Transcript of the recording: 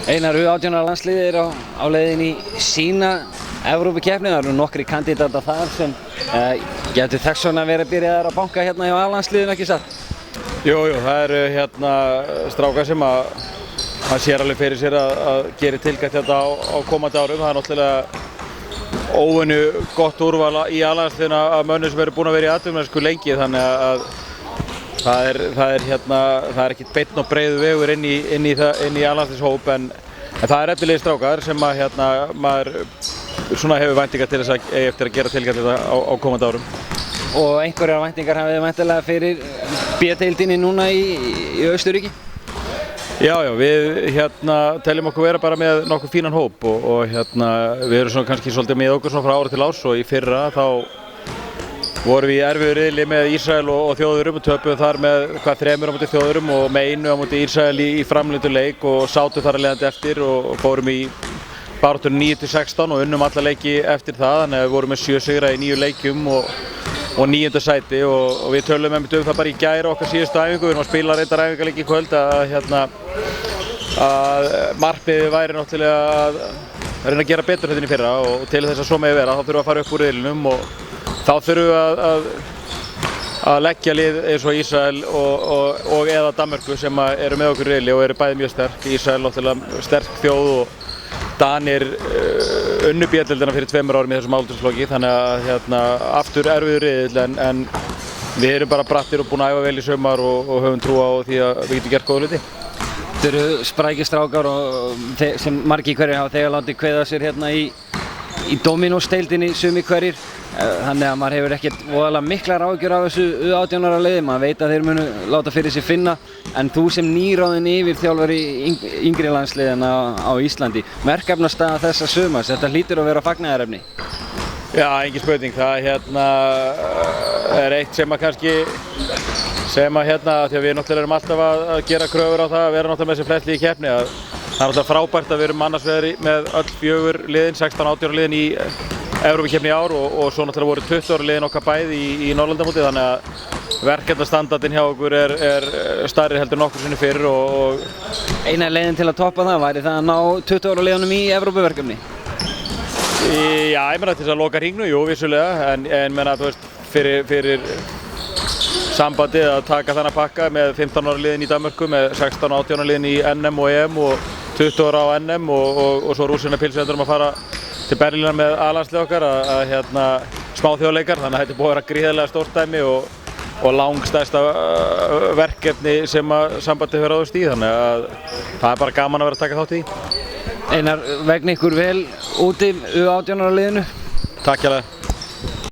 Einar U18 landsliðið á leiðin í sína Evrópukeppni. Það eru nokkri kandídatar þar sem getur þess vegna verið byrjaðar að banka hérna hjá A-landsliðinu, ekki satt? Jú, það eru hérna strákar sem hann sér alveg fyrir sér að gera tilkætt þetta á komandi árum. Það er náttúrulega óvenju gott úrval í A-landsliðinu af mönnum sem eru búin að vera í atvinnumennsku lengi, þannig að það er ekkert beinn og breiður vegur inn í A-landsliðshóp, en það er eftirlegir strákar sem maður svona hefur væntingar til þess að eiga eftir að gera tilkall þetta á komandi árum. Og einhverjar væntingar hafið þið væntanlega fyrir B-deildinni núna í Austurríki? Já, við teljum okkur vera bara með nokkuð fínan hóp og við erum svona kannski svolítið með okkur svona frá ári til árs, og í fyrra þá vorum við í erfiðu riðli með Ísrael og Þjóðverjum og töpuðum þar með 3 á móti Þjóðverjum og með 1 á móti Ísrael í framlengdu leik og sátum þar að leiðandi eftir og fórum í baráttunni 9-16 og unnum alla leiki eftir það, þannig að við vorum með 7 sigra í 9 leikjum og 9. sæti og við tölum um það bara í gær okkar síðustu æfingu. Við erum að spila reyndar æfingarleik í kvöld að markmiðið væri náttúrulega að reyna að gera betur þetta í fyrra, og til þess að svo megi vera þá þurfum við að fara upp úr riðlinum og þá þurfum við að leggja lið eins og Ísrael og eða Danmörku sem eru með okkur í riðli og eru bæði mjög sterk. Ísrael náttúrulega sterk þjóð og Danir unnu B-deildina fyrir 2 árum í þessum aldursflokki, þannig að aftur erfiður riðill, en við erum bara brattir og búin að æfa vel í sumar og höfum trú á því að við getum gert góða hluti. Þetta eru sprækir strákar sem margir hverjir hafa þegar látið kveða sér hérna í Dominos-deildinni sumir hverjir, þannig að maður hefur ekkert voðalega miklar áhyggjur af þessu U18 liði. Maður veit að þeir munu láta fyrir sig finna, en þú sem nýráðinn yfirþjálfari yngri landsliðanna á Íslandi, verkefnastaða þessa sumars, þetta hlýtur að vera fagnaðarefni? Já, engin spurning. Það er eitt sem að kannski því að við náttúrulega erum alltaf að gera kröfur á það að vera náttúrulega með þessi flestlið í keppni. Það er náttúrulega frábært að við erum annars vegar með öll 4 liðin, 16-18 liðin í Evrópukeppni í ár og svo náttúrulega voru 20 liðin okkar bæði í Norðurlandamóti, þannig að verkefnastandardinn hjá okkur er stærri heldur nokkur sinni fyrir og Eina leiðin til að toppa það væri það að ná 20 liðunum í Evrópuverkefni? Já, ég meina til þess að loka hringnum, jú, vissulega, en meina, þú veist, fyrir sambandið að taka þennan pakka með 15 ára liðin í Danmörku, með 16 og 18 ára liðin í NM og EM og 20 ára á NM og svo rússina pilsvendur að fara til Berlínar með A-landslið okkar að smá þjóðleikar, þannig að þetta er búið að vera gríðarlega stórt dæmi og langstærsta verkefni sem að sambandið hefur ráðist í, þannig að það er bara gaman að vera að taka þátt í því. Einar, vegna ykkur vel úti U18 liðinu? Takk hérlega.